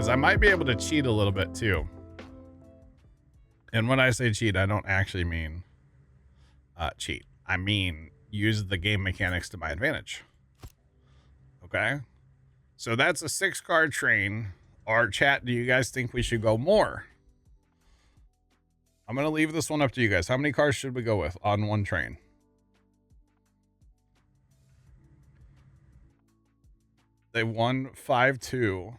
Because I might be able to cheat a little bit too. And when I say cheat, I don't actually mean cheat. I mean use the game mechanics to my advantage. Okay? So that's a 6-card train. Our chat, do you guys think we should go more? I'm going to leave this one up to you guys. How many cars should we go with on one train? They won 5-2.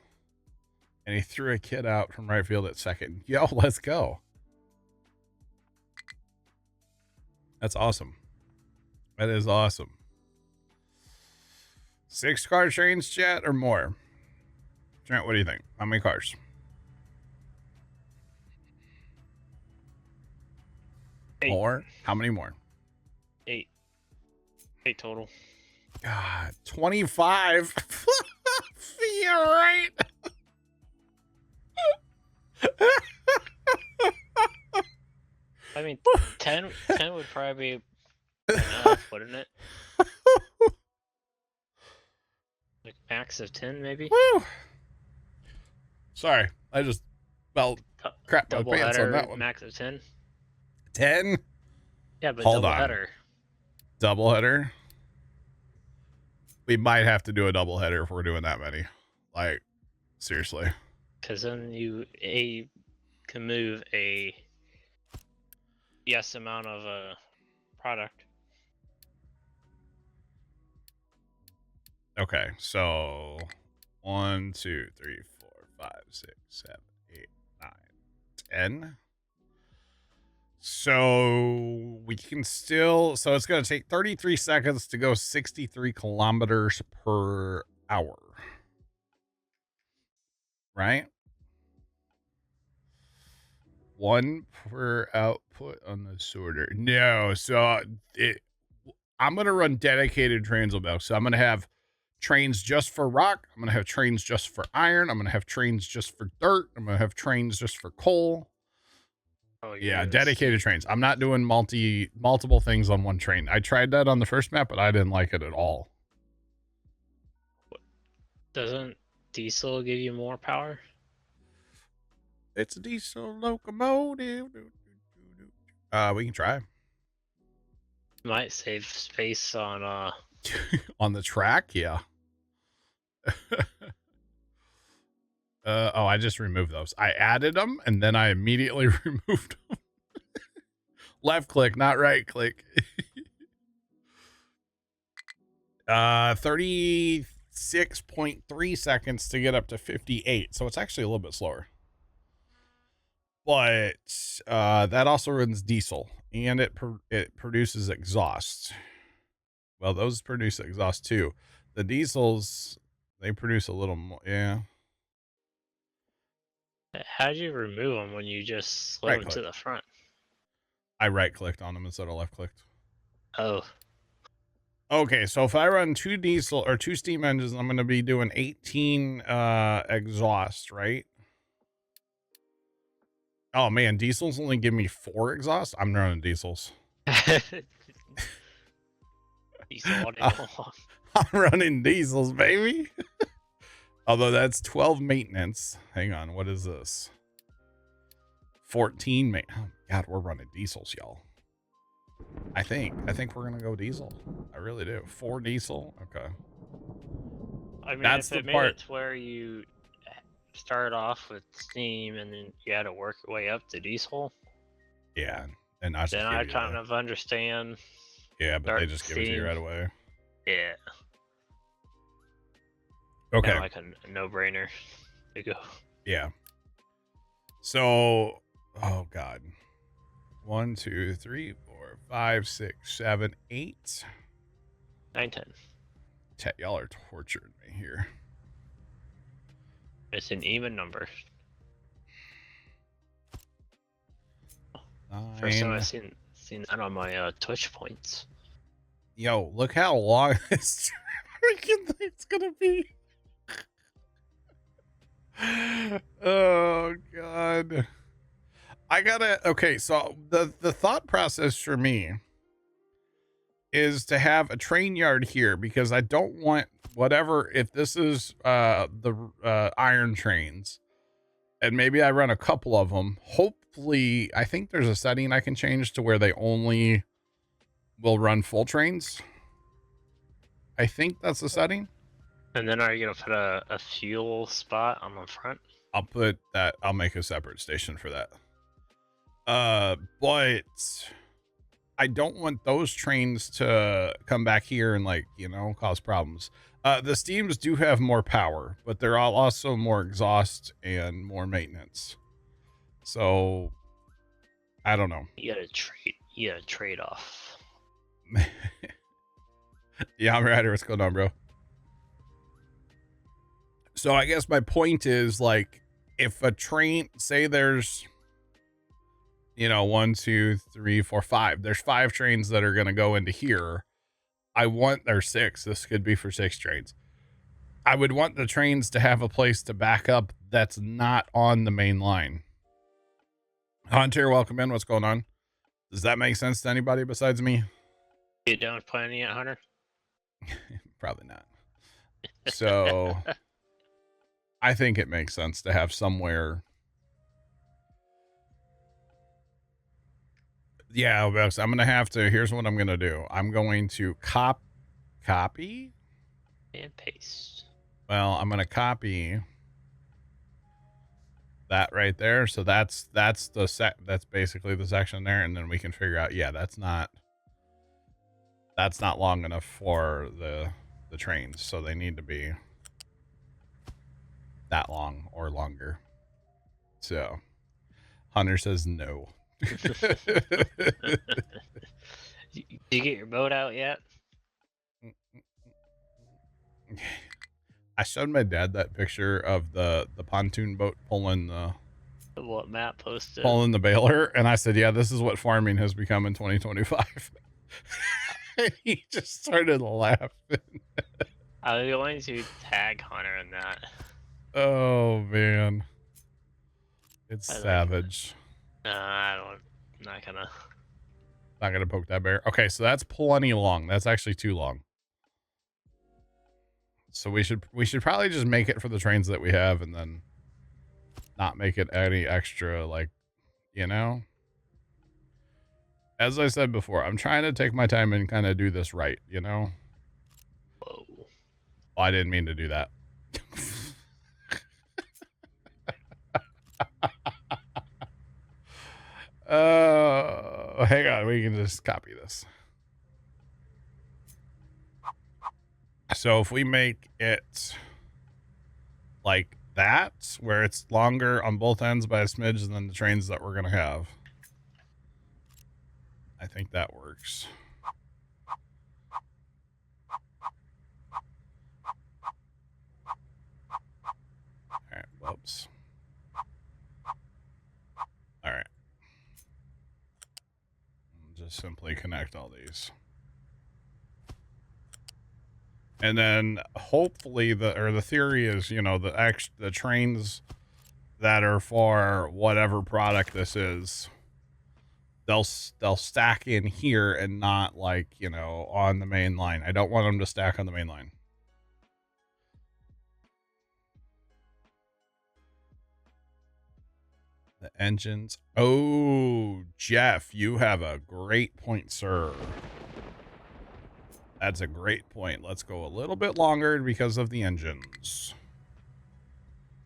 And he threw a kid out from right field at second. Yo, let's go. That's awesome. That is awesome. 6-car trains, chat, or more? Trent, what do you think? How many cars? 8. More? How many more? 8. 8 total. God, 25. You're right. I mean, 10 would probably be enough, wouldn't it? Like max of 10, maybe? Woo. Sorry, I just felt crap my Double pants on that header, one. max of 10? 10? Yeah, but Hold double on. header. Double header? We might have to do a double header if we're doing that many. Like, seriously. Because then you can move a yes amount of product. Okay, so 1, 2, 3, 4, 5, 6, 7, 8, 9, 10. So we can still, so it's going to take 33 seconds to go 63 kilometers per hour. Right? 1 per output on the sorter. No, so I'm going to run dedicated trains, so I'm going to have trains just for rock. I'm going to have trains just for iron. I'm going to have trains just for dirt. I'm going to have trains just for coal. Oh, Yeah, yes. dedicated trains. I'm not doing multiple things on one train. I tried that on the first map, but I didn't like it at all. Doesn't diesel give you more power? It's a diesel locomotive. We can try. Might save space on on the track, yeah. Oh, I just removed those. I added them and then I immediately removed them. Left click, not right click. 36.3 seconds to get up to 58. So it's actually a little bit slower. But that also runs diesel and it produces exhaust. Well, those produce exhaust too. The diesels, they produce a little more. Yeah. How did you remove them when you just slid them to the front? I right clicked on them instead of left clicked. Oh. Okay, so if I run 2 diesel or 2 steam engines, I'm going to be doing 18 exhaust, right? Oh man, diesels only give me 4 exhaust. I'm running diesels. Diesel all day long. I'm running diesels, baby. Although that's 12 maintenance. Hang on, what is this? 14 oh God, we're running diesels, y'all. I think we're gonna go diesel. I really do. 4 diesel. Okay. I mean, that's if it made it to where you start off with steam and then you had to work your way up to diesel. Yeah, and then I kind of understand. Yeah, but they just give it to you right away. Yeah. Okay. Kinda like a no-brainer to go. Yeah. So, oh God. 1, 2, 3, 4, 5, 6, 7, 8. 9, 10. Y'all are torturing me here. It's an even number. 9. First time I've seen that on my Twitch points. Yo, look how long this freaking thing's gonna be. Oh God. Okay, so the thought process for me is to have a train yard here because I don't want whatever, if this is the iron trains, And maybe I run a couple of them. Hopefully, I think there's a setting I can change to where they only will run full trains. I think that's the setting. And then are you gonna put a fuel spot on the front? I'll put that. I'll make a separate station for that. But I don't want those trains to come back here and, like, you know, cause problems. The steams do have more power, but they're all also more exhaust and more maintenance. So I don't know. You gotta trade off. Yeah, I'm Ryder. What's going on, bro? So I guess my point is, like, if a train, say there's, you know, 1, 2, 3, 4, 5. There's 5 trains that are going to go into here. I want their 6. This could be for 6 trains. I would want the trains to have a place to back up that's not on the main line. Hunter, welcome in. What's going on? Does that make sense to anybody besides me? You done with planning yet, Hunter? Probably not. So I think it makes sense to have somewhere. Yeah, I'm going to have to. Here's what I'm going to do. I'm going to copy And paste. Well, I'm going to copy that right there. So that's basically the section there. And then we can figure out, yeah, that's not long enough for the trains. So they need to be that long or longer. So Hunter says no. Did you get your boat out yet? I showed my dad that picture of the pontoon boat pulling What Matt posted? Pulling the baler, and I said, yeah, this is what farming has become in 2025. He just started laughing. I was going to tag Hunter in that. Oh man, it's savage. I'm not gonna poke that bear. Okay, so that's plenty long. That's actually too long. So we should probably just make it for the trains that we have, and then not make it any extra, like, you know. As I said before, I'm trying to take my time and kind of do this right, you know. Whoa. Well, I didn't mean to do that. Hang on, we can just copy this. So if we make it like that, where it's longer on both ends by a smidge than the trains that we're going to have, I think that works. All right, whoops. All right. Just simply connect all these. And then hopefully the theory is, you know, the trains that are for whatever product this is, they'll stack in here and not, like, you know, on the main line. I don't want them to stack on the main line. The engines. Oh, Jeff, you have a great point, sir. That's a great point. Let's go a little bit longer because of the engines.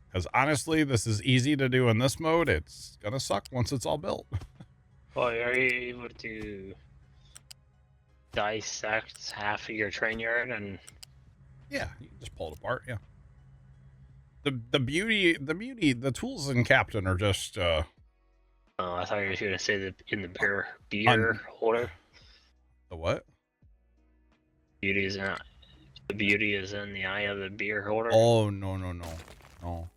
Because honestly, this is easy to do in this mode. It's going to suck once it's all built. Well, are you able to dissect half of your train yard and... Yeah, you can just pull it apart, yeah. The beauty, the tools in Captain are just... Oh, I thought you were going to say that in the beer holder. The what? The beauty is in the eye of the beer holder. Oh, no.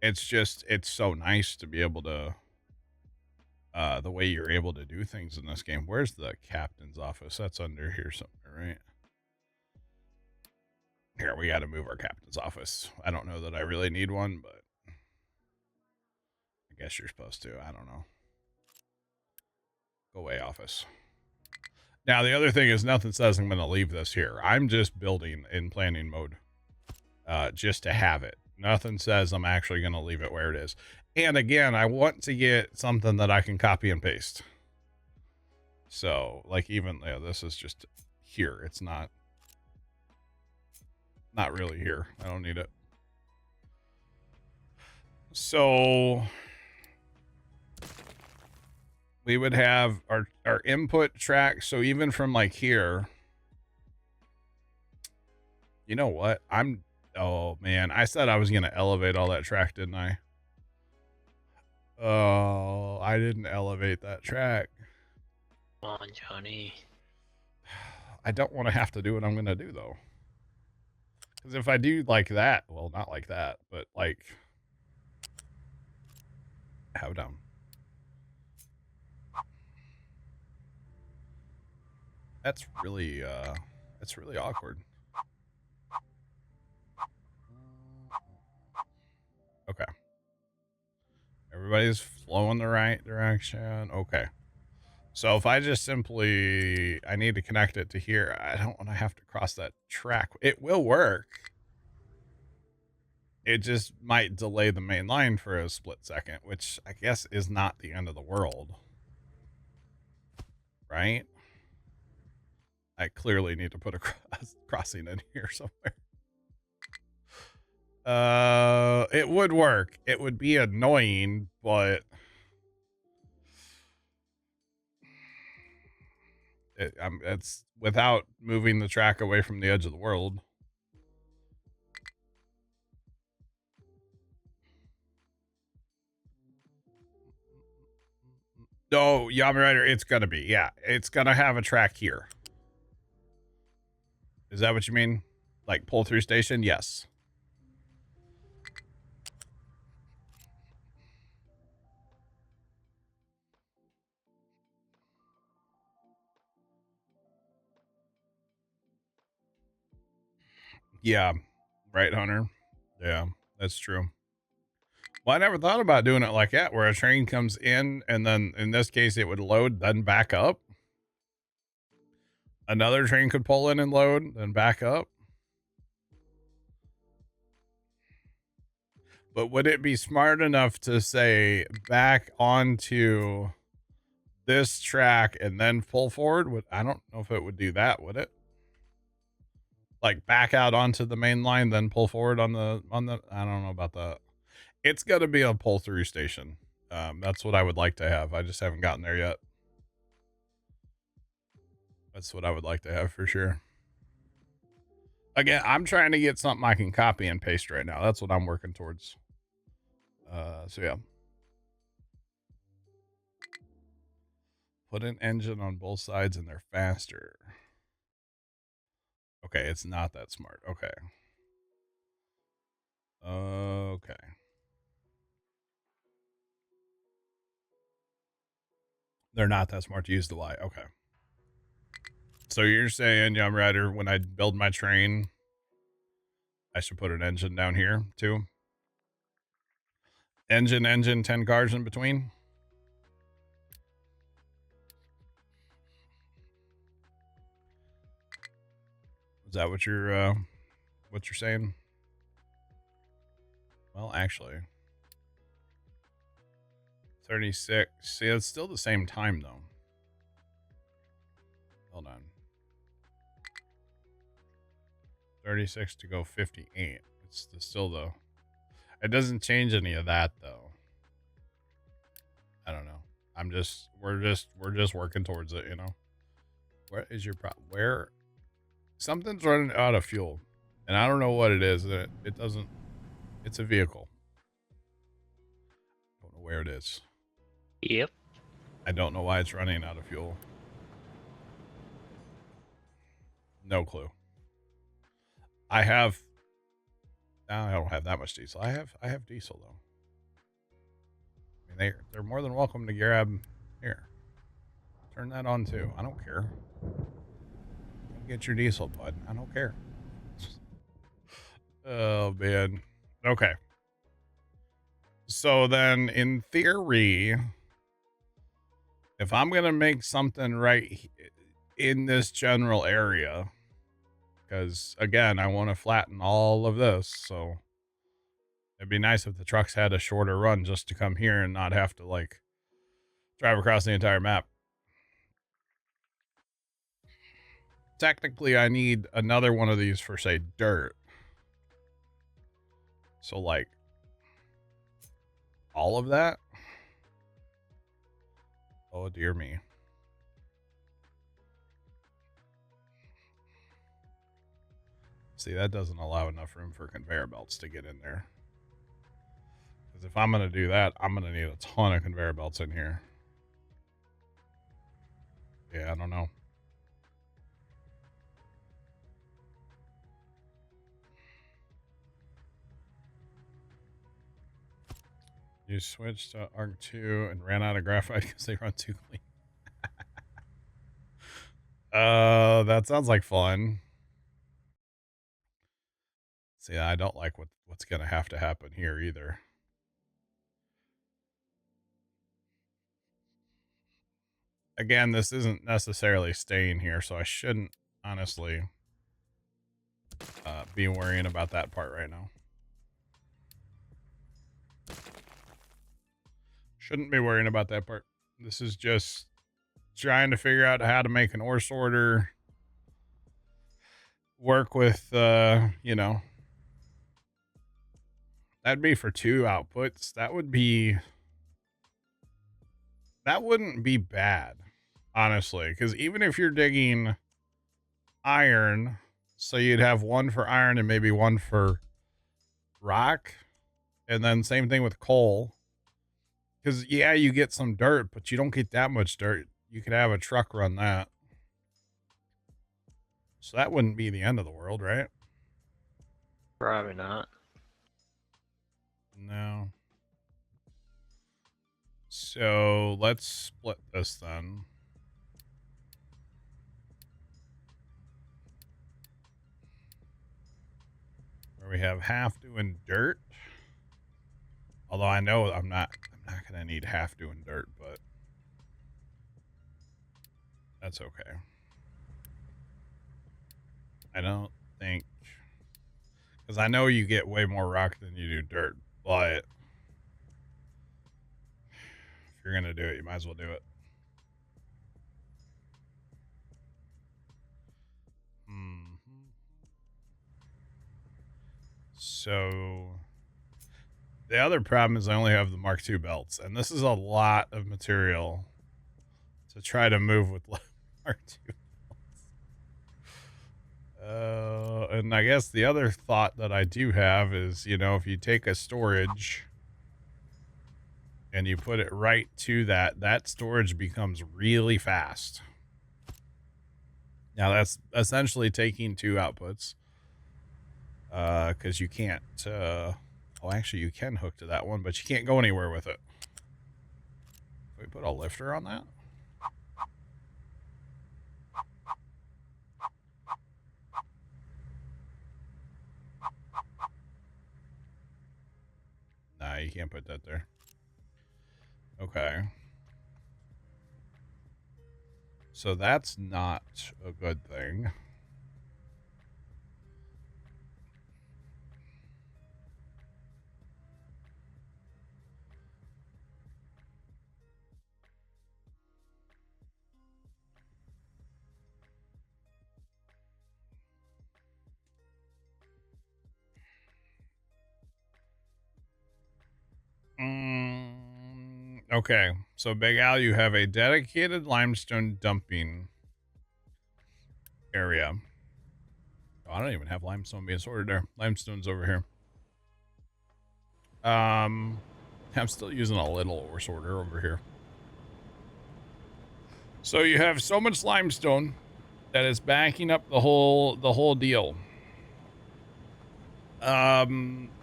It's just, it's so nice to be able to, the way you're able to do things in this game. Where's the captain's office? That's under here somewhere, right? Here, we got to move our captain's office. I don't know that I really need one, but I guess you're supposed to. I don't know. Go away, office. Now, the other thing is, nothing says I'm going to leave this here. I'm just building in planning mode, just to have it. Nothing says I'm actually going to leave it where it is. And again, I want to get something that I can copy and paste. So, like, even this is just here. It's not really here. I don't need it. So we would have our input track. So even from like here, you know what? Oh man, I said I was going to elevate all that track, didn't I? Oh, I didn't elevate that track. Come on, Johnny. I don't want to have to do what I'm going to do though. Because if I do like that, well, not like that, but like, how dumb. That's really awkward. Okay. Everybody's flowing the right direction. Okay. So if I just simply, I need to connect it to here. I don't want to have to cross that track. It will work. It just might delay the main line for a split second, which I guess is not the end of the world. Right? I clearly need to put a crossing in here somewhere. It would work. It would be annoying, but it's without moving the track away from the edge of the world. No, Yami Rider, it's gonna be. Yeah, it's gonna have a track here. Is that what you mean? Like pull through station? Yes. Yeah. Right, Hunter? Yeah, that's true. Well, I never thought about doing it like that, where a train comes in and then in this case it would load, then back up. Another train could pull in and load, then back up. But would it be smart enough to say back onto this track and then pull forward? I don't know if it would do that, would it? Like back out onto the main line, then pull forward on the, I don't know about that. It's got to be a pull through station. That's what I would like to have. I just haven't gotten there yet. That's what I would like to have for sure. Again, I'm trying to get something I can copy and paste right now. That's what I'm working towards. So yeah. Put an engine on both sides and they're faster. Okay, it's not that smart. Okay. Okay. They're not that smart to use the light. Okay. So you're saying, Yum Rider, when I build my train, I should put an engine down here too? Engine, 10 cars in between? Is that what you're saying? Well, actually, 36. See, it's still the same time though. Hold on. 36 to go 58. It's still the. It doesn't change any of that though. I don't know. We're just working towards it, you know. What is your problem? Where something's running out of fuel, and I don't know what it is. It doesn't. It's a vehicle. I don't know where it is. Yep. I don't know why it's running out of fuel. No clue. I don't have that much diesel. I have diesel though. I mean, they're more than welcome to grab here. Turn that on too. I don't care. Get your diesel, bud. I don't care. Oh man. Okay. So then in theory, if I'm gonna make something right in this general area, because again, I want to flatten all of this, so It'd be nice if the trucks had a shorter run just to come here and not have to, like, drive across the entire map. Technically, I need another one of these for, say, dirt. So, like, all of that? Oh, dear me. See, that doesn't allow enough room for conveyor belts to get in there. Because if I'm going to do that, I'm going to need a ton of conveyor belts in here. Yeah, I don't know. You switched to ARC 2 and ran out of graphite because they run too clean. That sounds like fun. See, I don't like what's going to have to happen here either. Again, this isn't necessarily staying here, so I shouldn't honestly be worrying about that part right now. Shouldn't be worrying about that part. This is just trying to figure out how to make an ore sorter work with, you know, that'd be for 2 outputs. That wouldn't be bad, honestly, because even if you're digging iron, so you'd have one for iron and maybe one for rock, and then same thing with coal. Because, yeah, you get some dirt, but you don't get that much dirt. You could have a truck run that. So that wouldn't be the end of the world, right? Probably not. No. So let's split this then. Where we have half doing dirt. Although I know I'm not going to need half doing dirt, but that's okay. I don't think, because I know you get way more rock than you do dirt, but if you're going to do it, you might as well do it. So the other problem is I only have the Mark II belts, and this is a lot of material to try to move with Mark II belts. And I guess the other thought that I do have is, you know, if you take a storage and you put it right to that storage becomes really fast. Now that's essentially taking 2 outputs. Because you can't, well, actually you can hook to that one, but you can't go anywhere with it. Can we put a lifter on that? Nah, you can't put that there. Okay. So that's not a good thing. Okay, so Big Al, you have a dedicated limestone dumping area. Oh, I don't even have limestone being sorted there. Limestone's over here. I'm still using a little ore sorter over here. So you have so much limestone that is backing up the whole deal.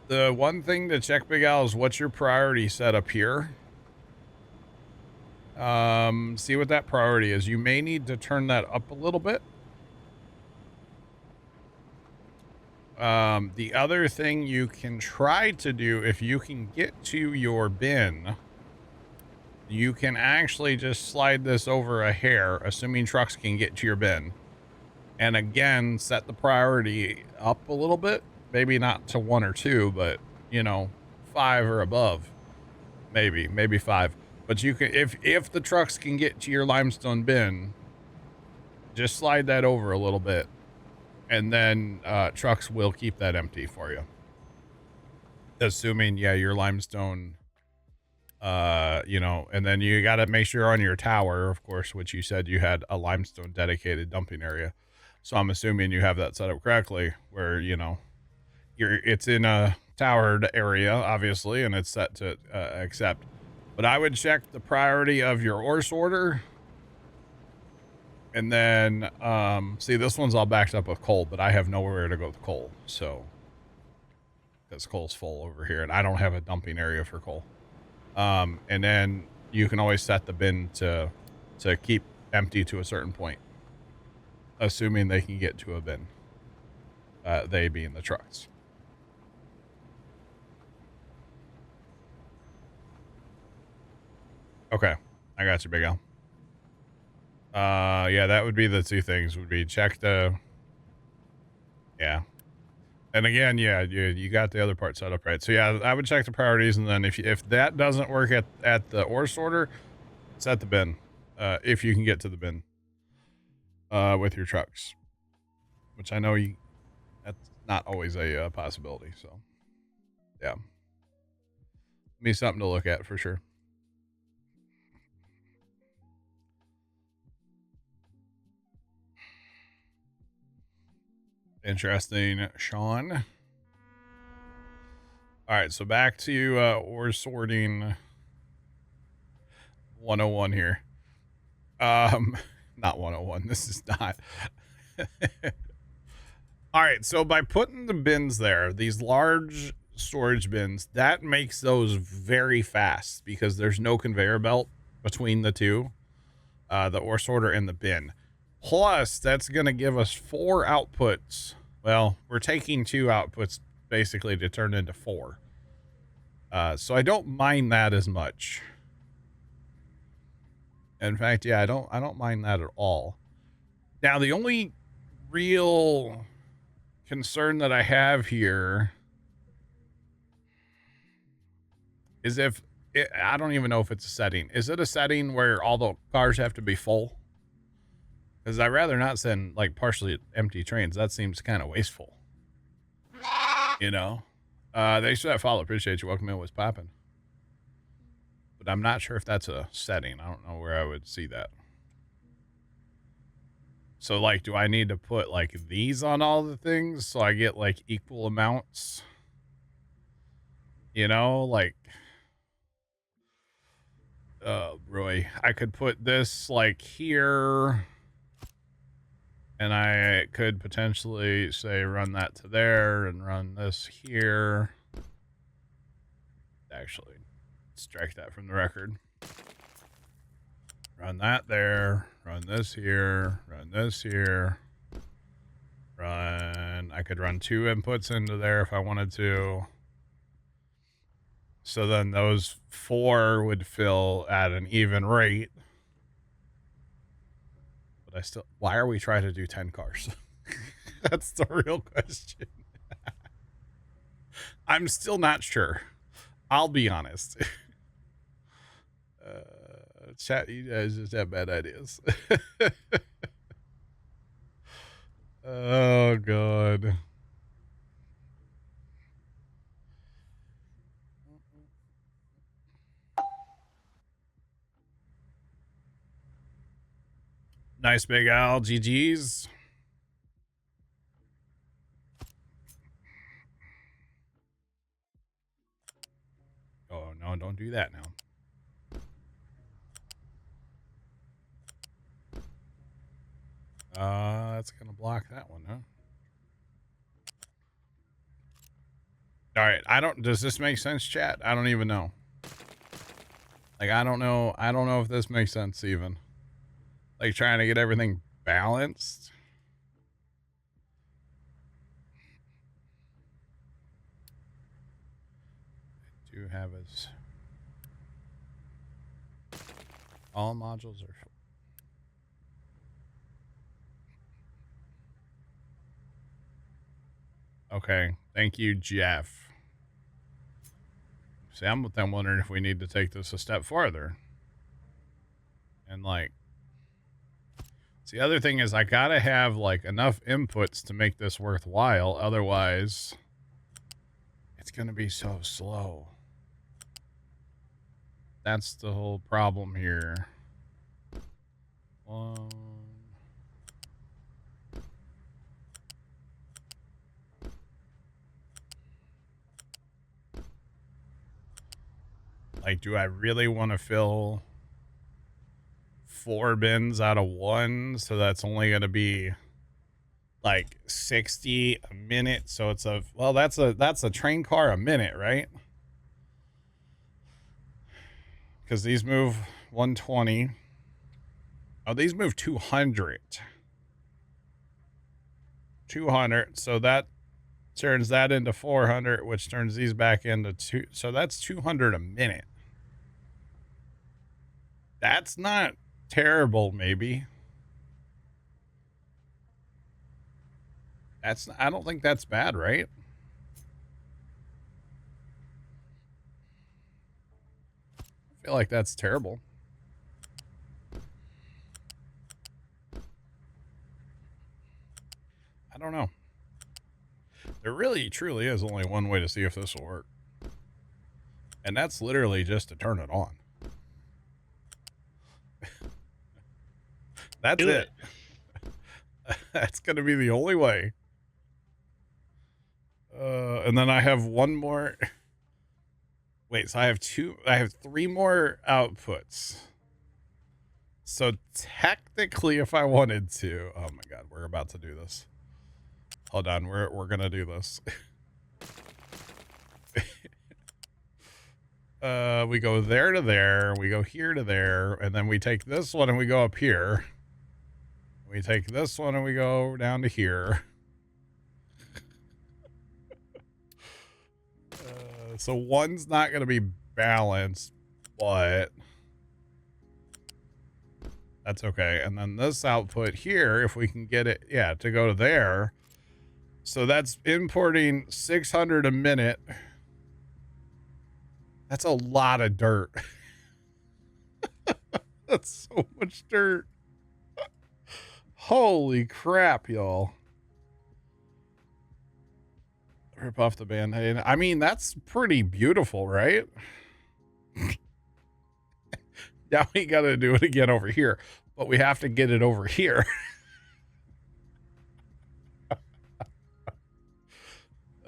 The one thing to check, Big Al, is what's your priority set up here. See what that priority is. You may need to turn that up a little bit. The other thing you can try to do, if you can get to your bin, you can actually just slide this over a hair, assuming trucks can get to your bin. And again, set the priority up a little bit. Maybe not to 1 or 2, but, you know, 5 or above. Maybe 5. But you can, if the trucks can get to your limestone bin, just slide that over a little bit, and then trucks will keep that empty for you. Assuming, yeah, your limestone, you know, and then you got to make sure on your tower, of course, which you said you had a limestone dedicated dumping area. So I'm assuming you have that set up correctly, where, you know, it's in a towered area, obviously, and it's set to accept. But I would check the priority of your ore sorter. And then, see, this one's all backed up with coal, but I have nowhere to go with coal. So, because coal's full over here, and I don't have a dumping area for coal. And then you can always set the bin to keep empty to a certain point, assuming they can get to a bin. They being the trucks. Okay, I got you, Big Al. Yeah, that would be the two things. Would be check the, yeah. And again, yeah, you got the other part set up right. So yeah, I would check the priorities, and then if that doesn't work at the ore sorter, set the bin. If you can get to the bin, with your trucks, which I know that's not always a possibility. So yeah, be something to look at for sure. Interesting, Sean. All right, so back to ore sorting 101 here. Not 101. This is not. All right, so by putting the bins there, these large storage bins, that makes those very fast because there's no conveyor belt between the two, the ore sorter and the bin. Plus, that's going to give us 4 outputs. Well, we're taking 2 outputs basically to turn into 4. So I don't mind that as much. In fact, yeah, I don't mind that at all. Now, the only real concern that I have here is if I don't even know if it's a setting. Is it a setting where all the cars have to be full? Because I'd rather not send like partially empty trains. That seems kind of wasteful. You know? Thanks for that follow. Appreciate you. Welcome in. What's popping? But I'm not sure if that's a setting. I don't know where I would see that. So, like, do I need to put, like, these on all the things so I get, like, equal amounts? You know, like, oh, Roy, I could put this, like, here, and I could potentially, say, run that to there and run this here. Actually, strike that from the record. Run that there, run this here, run this here. I could run 2 inputs into there if I wanted to. So then those 4 would fill at an even rate. But why are we trying to do 10 cars? That's the real question. I'm still not sure. I'll be honest. Chat, you guys just have bad ideas. Oh, God. Nice Big Al, GG's. Oh, no, don't do that now. That's going to block that one, huh? All right, does this make sense, chat? I don't even know. Like, I don't know if this makes sense even. Like, trying to get everything balanced. I do have as all modules are. Okay, thank you, Jeff. See, I'm then wondering if we need to take this a step farther. And like, see, the other thing is I gotta have like enough inputs to make this worthwhile. Otherwise, it's gonna be so slow. That's the whole problem here. Like, do I really want to fill 4 bins out of 1? So that's only going to be like 60 a minute. So it's well, that's a train car a minute, right? Because these move 120. Oh, these move 200. 200. So that turns that into 400, which turns these back into 2. So that's 200 a minute. That's not terrible, maybe. I don't think that's bad, right? I feel like that's terrible. I don't know. There really, truly is only one way to see if this will work. And that's literally just to turn it on. That's it. That's going to be the only way. And then I have one more. Wait, so I have 3 more outputs. So technically, if I wanted to, oh my God, we're about to do this. Hold on, we're going to do this. We go there to there, we go here to there, and then we take this one and we go up here. We take this one and we go down to here. So one's not going to be balanced, but that's okay. And then this output here, if we can get it, yeah, to go to there. So that's importing 600 a minute. That's a lot of dirt. That's so much dirt. Holy crap, y'all. Rip off the Band-Aid. I mean, that's pretty beautiful, right? Now we gotta do it again over here, but we have to get it over here.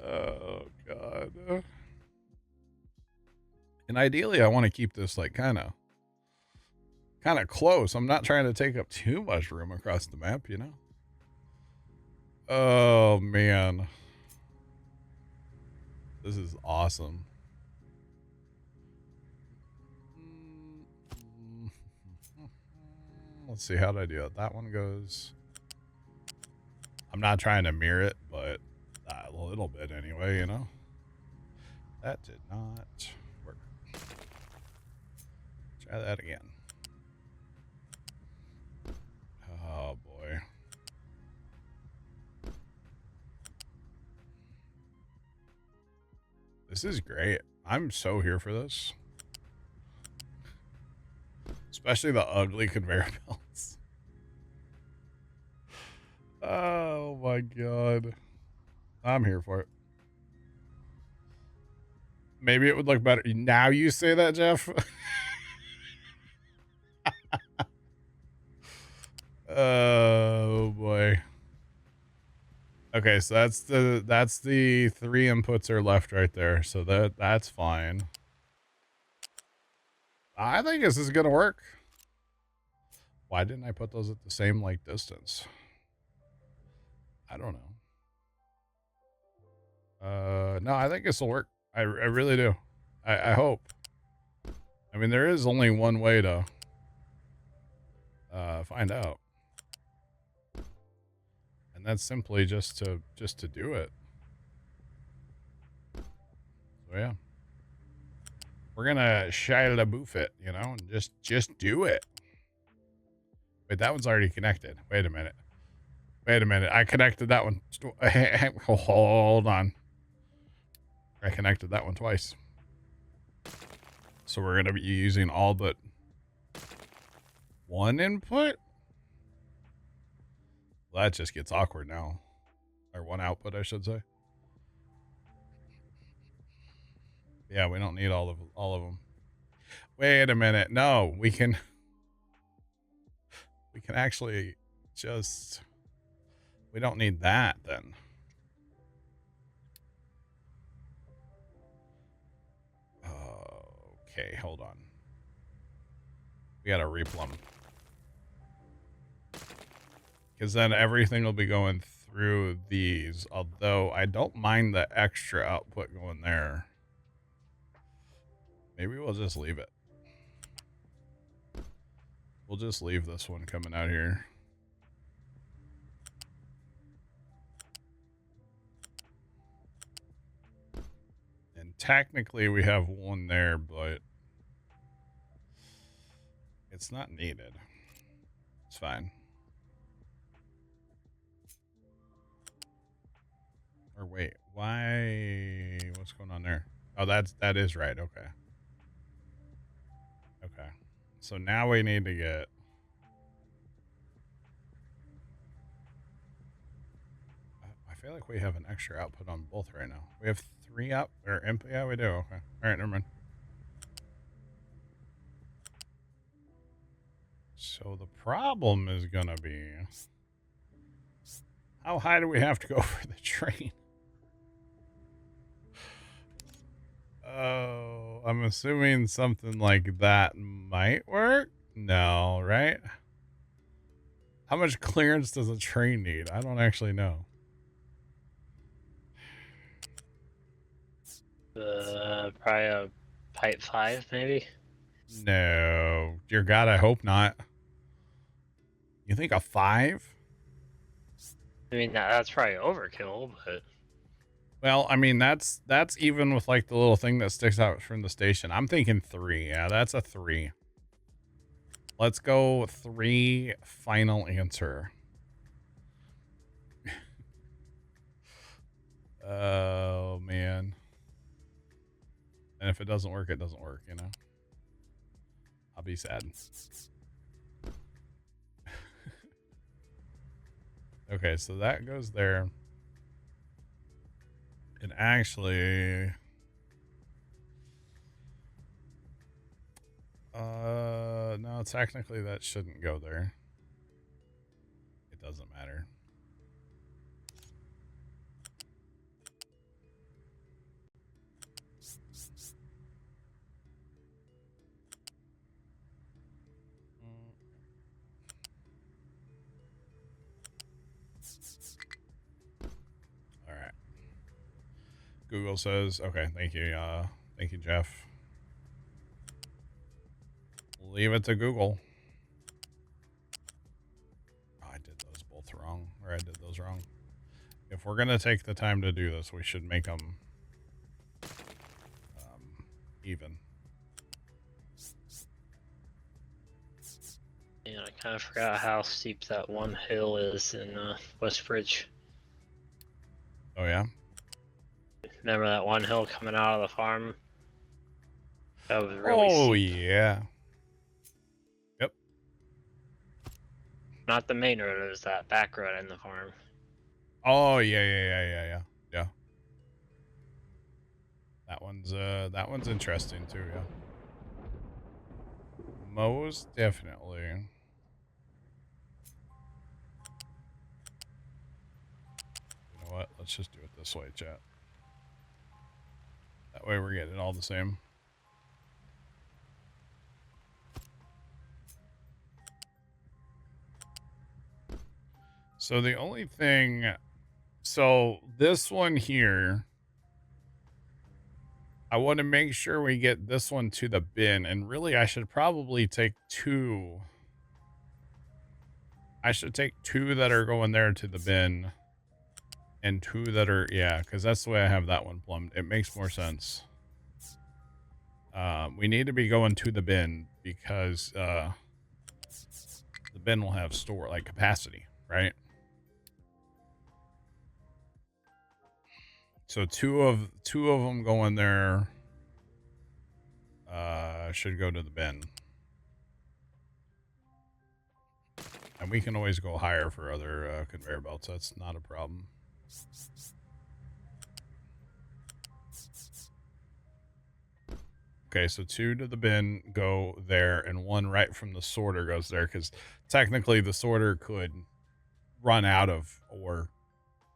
Oh, God. And ideally, I want to keep this like kind of close. I'm not trying to take up too much room across the map, you know? Oh, man. This is awesome. Let's see, how did I do it? That one goes... I'm not trying to mirror it, but a little bit anyway, you know? That did not work. Try that again. Oh, boy. This is great. I'm so here for this. Especially the ugly conveyor belts. Oh my God. I'm here for it. Maybe it would look better. Now you say that, Jeff? Oh boy. Okay, so that's the 3 inputs are left right there. So that's fine. I think this is gonna work. Why didn't I put those at the same like distance? I don't know. No, I think this will work. I really do. I hope. I mean, there is only one way to find out. And that's simply just to do it. So yeah. We're gonna Shia LaBeouf it, you know, and just do it. Wait, that one's already connected. Wait a minute. I connected that one. Hold on. I connected that one twice. So we're going to be using all but one input? Well, that just gets awkward now. Or one output, I should say. Yeah, we don't need all of them. Wait a minute. No, we can actually just, we don't need that then. Okay, hold on. We got to replumb. Because then everything will be going through these. Although I don't mind the extra output going there. Maybe we'll just leave it. We'll just leave this one coming out here. And technically we have one there, but it's not needed. It's fine. Or wait, why? What's going on there? Oh, that is right. Okay. Okay. So now we need to get. I feel like we have an extra output on both right now. We have 3 out or input. Yeah, we do. Okay. All right, never mind. So the problem is gonna be, how high do we have to go for the train? Oh, I'm assuming something like that might work. No, right? How much clearance does a train need? I don't actually know. Probably a pipe 5, maybe. No, dear God, I hope not. You think a 5? I mean, that's probably overkill, but Well, I mean, that's even with like the little thing that sticks out from the station. I'm thinking 3. Yeah, that's a 3. Let's go 3. Final answer. Oh man. And if it doesn't work, it doesn't work, you know. I'll be sad. Okay, so that goes there. And actually, no, technically that shouldn't go there. It doesn't matter. All right. Google says, okay, thank you. Thank you, Jeff. Leave it to Google. Oh, I did those both wrong, or I did those wrong. If we're going to take the time to do this, we should make them even. yeah, I kind of forgot how steep that one hill is in Westbridge. Oh, yeah? Remember that one hill coming out of the farm? That was really steep. Oh, yeah. Yep. Not the main road, it was that back road in the farm. Oh, yeah. That one's interesting too, yeah. Most definitely. You know what? Let's just do it this way, chat. That way we're getting all the same. So the only thing, so this one here, I want to make sure we get this one to the bin, and really I should probably take 2. I should take 2 that are going there to the bin, and 2 that are, yeah, because that's the way I have that one plumbed. It makes more sense. We need to be going to the bin because the bin will have store, like, capacity, right? So two of them going there. should go to the bin. And we can always go higher for other conveyor belts. That's not a problem. Okay, so 2 to the bin go there, and 1 right from the sorter goes there, because technically the sorter could run out of ore.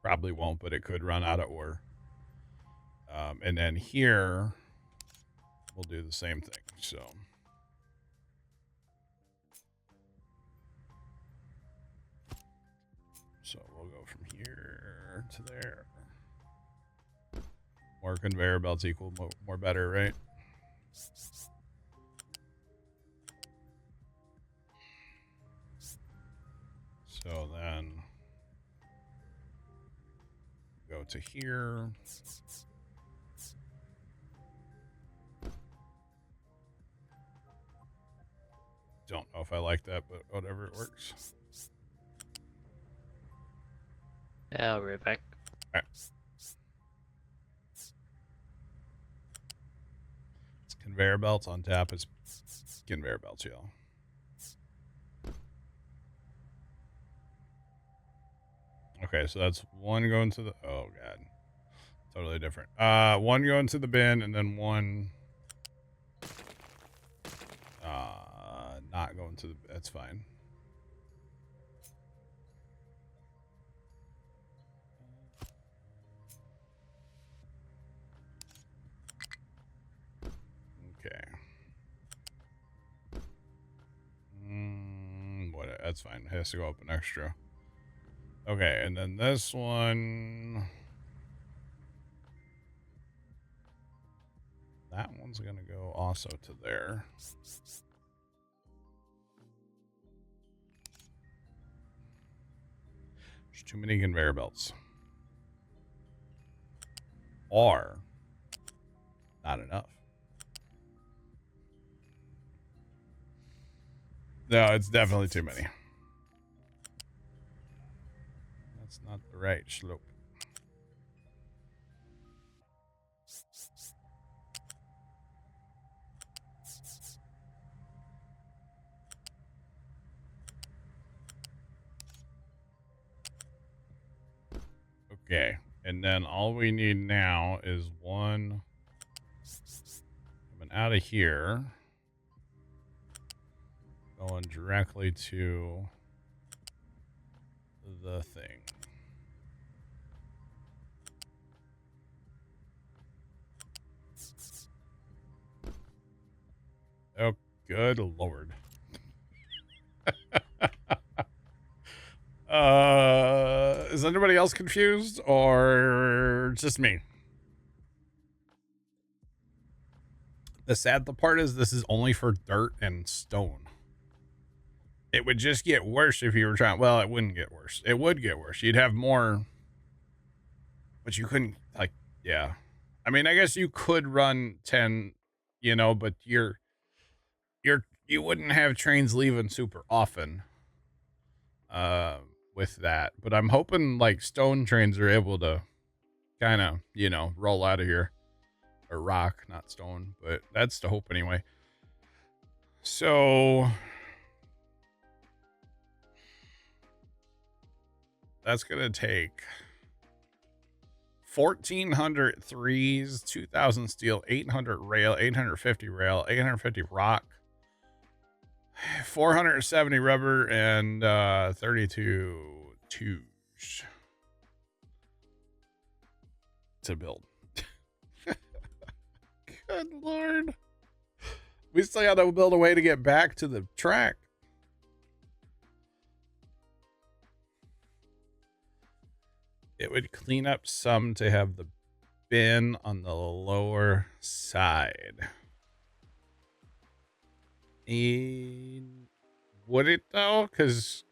Probably won't, but it could run out of ore. And then here, we'll do the same thing. So we'll go from here to there. More conveyor belts equal more better, right? So then go to here. Don't know if I like that, but whatever, it works. Yeah, I'll be right back. Right. It's conveyor belts on tap. It's conveyor belts, y'all. Okay, so that's 1 going to the... Oh, God. Totally different. 1 going to the bin, and then 1... not going to the... That's fine. Okay. That's fine. It has to go up an extra. Okay, and then this one... That one's going to go also to there. There's too many conveyor belts. Or not enough. No, it's definitely too many. That's not the right slope. Okay, and then all we need now is 1 coming out of here, going directly to the thing. Oh, good Lord. Is anybody else confused or just me? The sad part is this is only for dirt and stone. It would just get worse if you were trying. Well, it wouldn't get worse. It would get worse. You'd have more, but you couldn't, like, yeah. I mean, I guess you could run 10, you know, but you wouldn't have trains leaving super often with that. But I'm hoping like stone trains are able to kind of, you know, roll out of here. Or rock, not stone, but that's the hope anyway. So that's gonna take 1,400 threes, 2,000 steel, 800 rail, 850 rail, 850 rock, 470 rubber, and 32 twos to build. Good Lord. We still got to build a way to get back to the track. It would clean up some to have the bin on the lower side. Would it though? Because,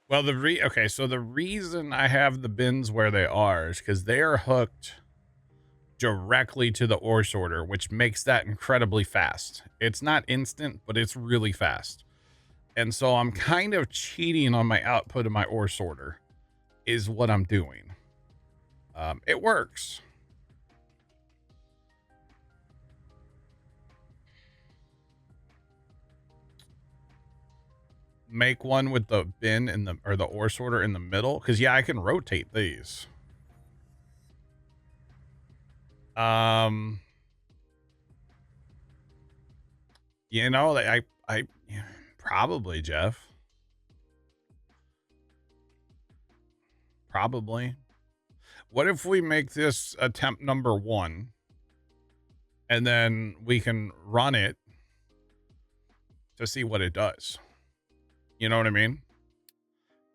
well, okay, so the reason I have the bins where they are is because they are hooked directly to the ore sorter, which makes that incredibly fast. It's not instant, but it's really fast. And so I'm kind of cheating on my output of my ore sorter is what I'm doing. It works. make one with the bin in the, or the ore sorter in the middle? Because yeah, I can rotate these. You know, I yeah, probably, Jeff. Probably. What if we make this attempt number 1 and then we can run it to see what it does? You know what I mean?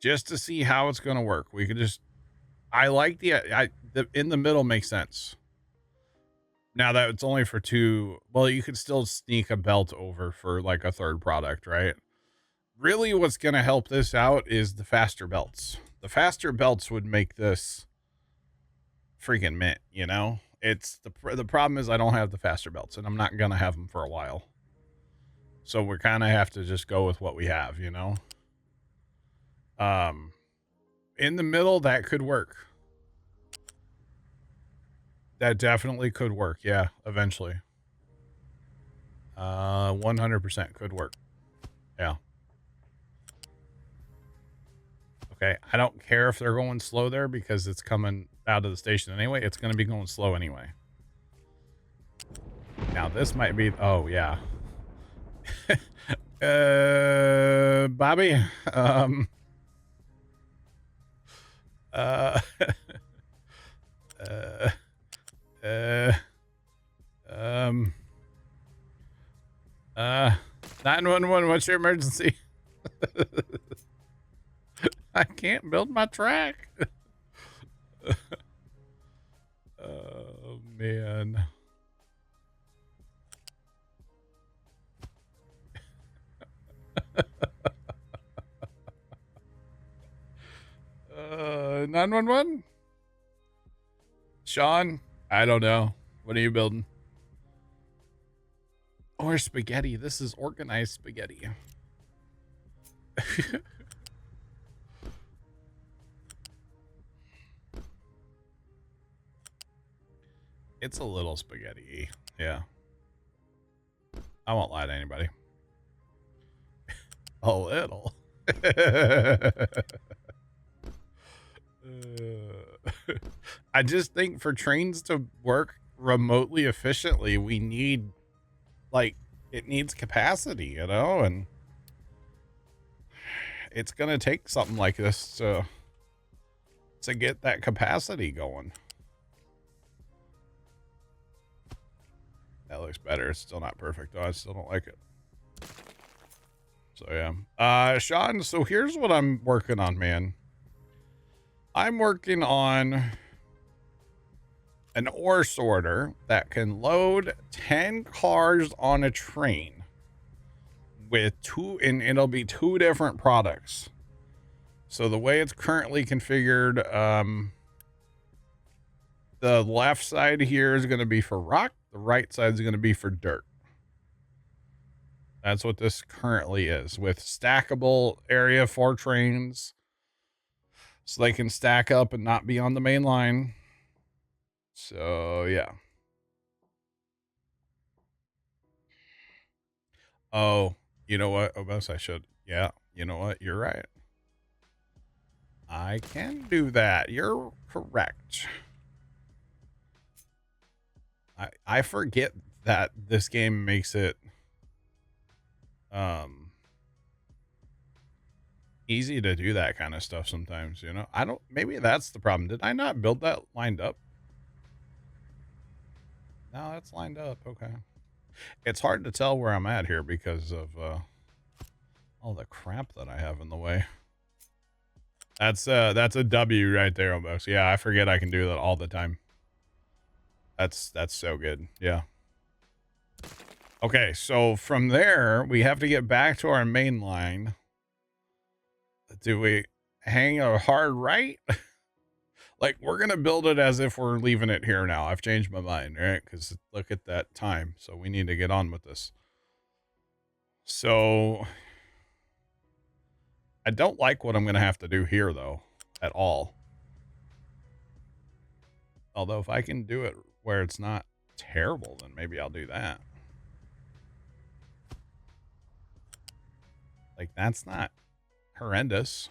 Just to see how it's going to work. We could just, I like the in the middle makes sense. Now that it's only for 2, well, you could still sneak a belt over for like a third product, right? Really what's going to help this out is the faster belts. The faster belts would make this freaking mint, you know? It's the problem is I don't have the faster belts and I'm not going to have them for a while. So we kind of have to just go with what we have, you know? In the middle, that could work. That definitely could work. Yeah, eventually. 100% could work. Yeah. Okay. I don't care if they're going slow there because it's coming out of the station anyway. It's going to be going slow anyway. Now this might be, oh yeah. Bobby, uh, 911, what's your emergency? I can't build my track. Oh, man. 911? Sean? I don't know. What are you building? Or spaghetti. This is organized spaghetti. It's a little spaghetti. Yeah. I won't lie to anybody. A little. I just think for trains to work remotely efficiently, we need, like, it needs capacity, you know, and it's going to take something like this to get that capacity going. That looks better. It's still not perfect, though. I still don't like it. So, yeah. Sean, so here's what I'm working on, man. I'm working on an ore sorter that can load 10 cars on a train with 2, and it'll be 2 different products. So the way it's currently configured, the left side here is going to be for rock. The right side is going to be for dirt. That's what this currently is, with stackable area for trains. So they can stack up and not be on the main line. So, yeah. Oh, you know what? Oh, I should. Yeah, you know what? You're right. I can do that. You're correct. I forget that this game makes it easy to do that kind of stuff sometimes, you know? I don't, maybe that's the problem. Did I not build that lined up? No, that's lined up. Okay. It's hard to tell where I'm at here because of all the crap that I have in the way. That's a W right there almost. Yeah, I forget I can do that all the time. That's so good. Yeah. Okay, so from there, we have to get back to our main line. Do we hang a hard right? Like, we're going to build it as if we're leaving it here now. I've changed my mind, right? Because look at that time. So we need to get on with this. So I don't like what I'm going to have to do here, though, at all. Although if I can do it where it's not terrible, then maybe I'll do that. Like, that's not horrendous.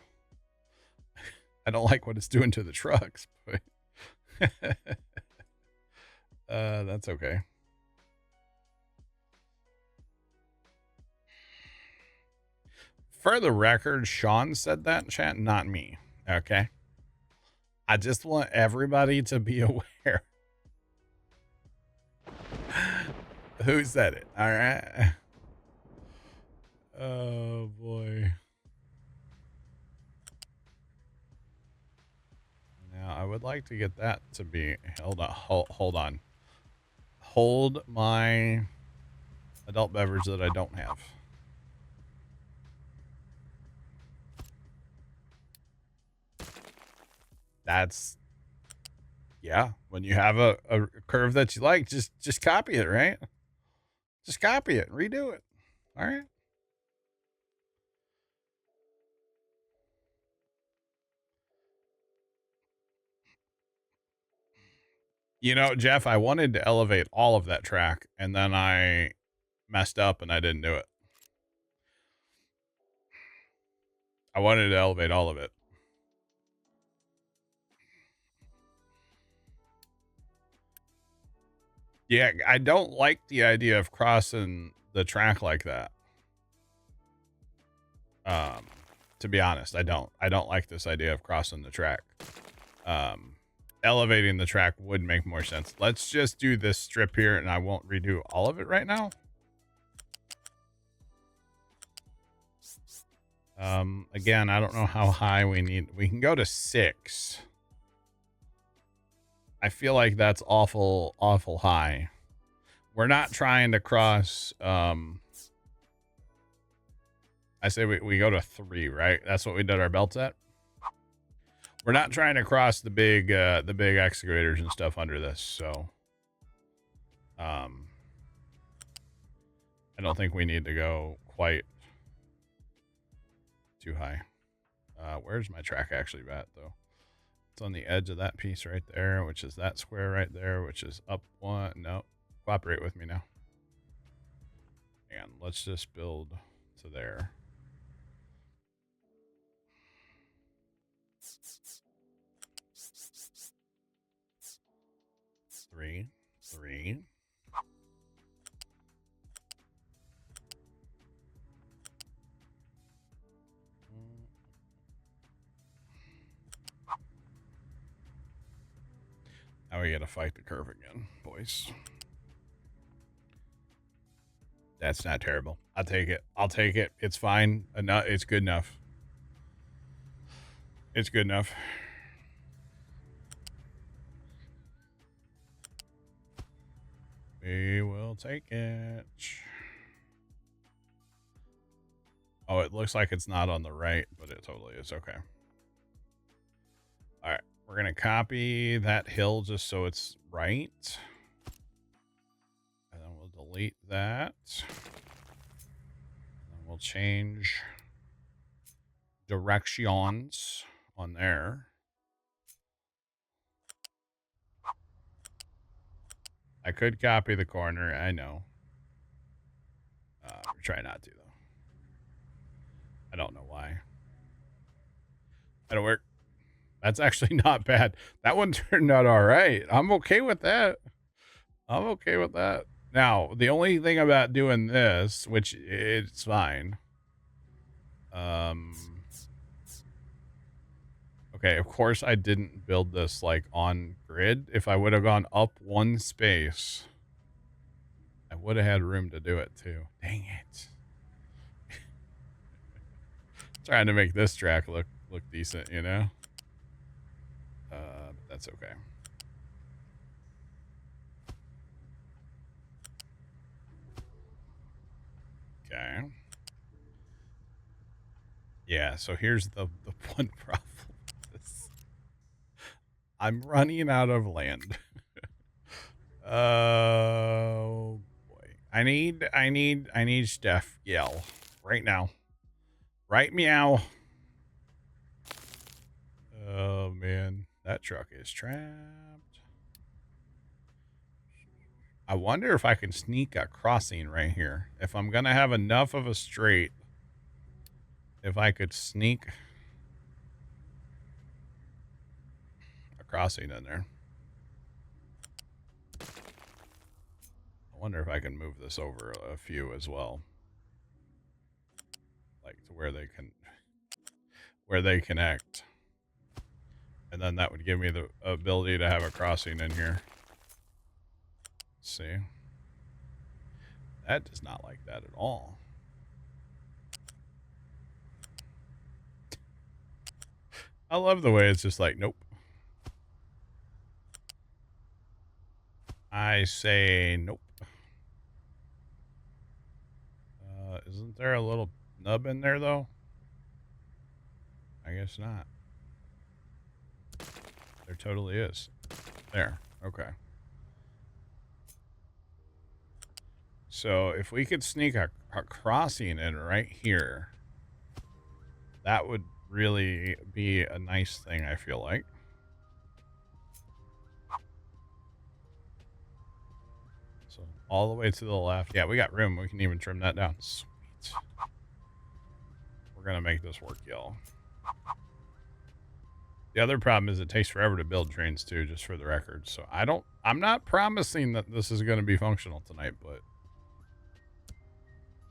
I don't like what it's doing to the trucks, but that's okay. For the record, Sean said that in chat, not me. Okay. I just want everybody to be aware. Who said it? All right. Oh boy. Now I would like to get that to be hold on. Hold my adult beverage that I don't have. That's, yeah, when you have a curve that you like, just copy it, right? Just copy it, redo it. All right. You know, Jeff, I wanted to elevate all of that track, and then I messed up and I didn't do it. I wanted to elevate all of it. Yeah, I don't like the idea of crossing the track like that. To be honest, I don't like this idea of crossing the track. Elevating the track would make more sense. Let's just do this strip here, and I won't redo all of it right now. Again, I don't know how high we need. We can go to 6. I feel like that's awful high. We're not trying to cross, I say we go to 3, right? That's what we did our belts at. We're not trying to cross the big excavators and stuff under this, so I don't think we need to go quite too high. Where's my track actually at, though? It's on the edge of that piece right there, which is that square right there, which is up 1. No, cooperate with me now. And let's just build to there. 3, 3. Now we gotta fight the curve again, boys. That's not terrible. I'll take it. I'll take it. It's fine. It's good enough. It's good enough. We will take it. Oh, it looks like it's not on the right, but it totally is. Okay. All right. We're going to copy that hill just so it's right. And then we'll delete that. And we'll change directions on there. I could copy the corner. I know. Try not to, though. I don't know why. That'll work. That's actually not bad. That one turned out all right. I'm okay with that. I'm okay with that. Now, the only thing about doing this, which it's fine. Okay, of course I didn't build this like on grid. If I would have gone up 1 space, I would have had room to do it too. Dang it. Trying to make this track look decent, you know? But that's okay. Okay. Yeah, so here's the one problem with this. I'm running out of land. Oh boy. I need Steph yell right now. Right meow. Oh man, that truck is trapped. I wonder if I can sneak a crossing right here. If I'm gonna have enough of a straight if I could sneak a crossing in there. I wonder if I can move this over a few as well. Like to where they connect. And then that would give me the ability to have a crossing in here. Let's see. That does not like that at all. I love the way it's just like, nope. I say nope. Isn't there a little nub in there, though? I guess not. There totally is. There. Okay. So if we could sneak a crossing in right here, that would really be a nice thing, I feel like. So all the way to the left. Yeah, we got room. We can even trim that down. Sweet. We're going to make this work, y'all. The other problem is it takes forever to build trains too, just for the record. So I'm not promising that this is going to be functional tonight, but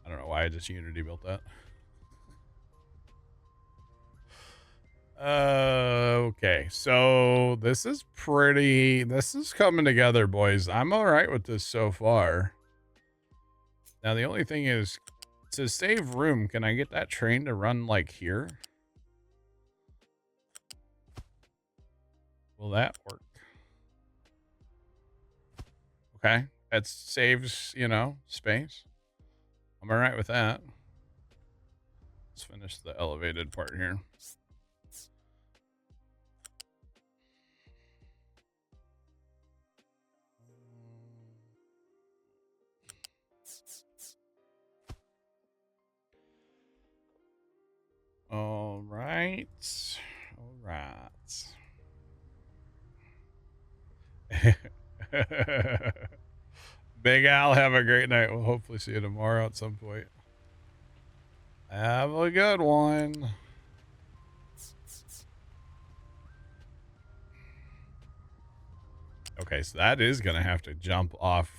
I don't know why I just Unity built that. Okay, so this is coming together, boys. I'm all right with this so far. Now, the only thing is, to save room, can I get that train to run like here? Will that work? Okay, that saves, space. I'm all right with that. Let's finish the elevated part here. All right. All right. Big Al, have a great night. We'll hopefully see you tomorrow at some point. Have a good one. Okay, so that is going to have to jump off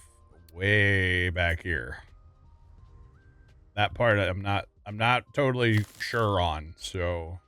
way back here. That part I'm not totally sure on, so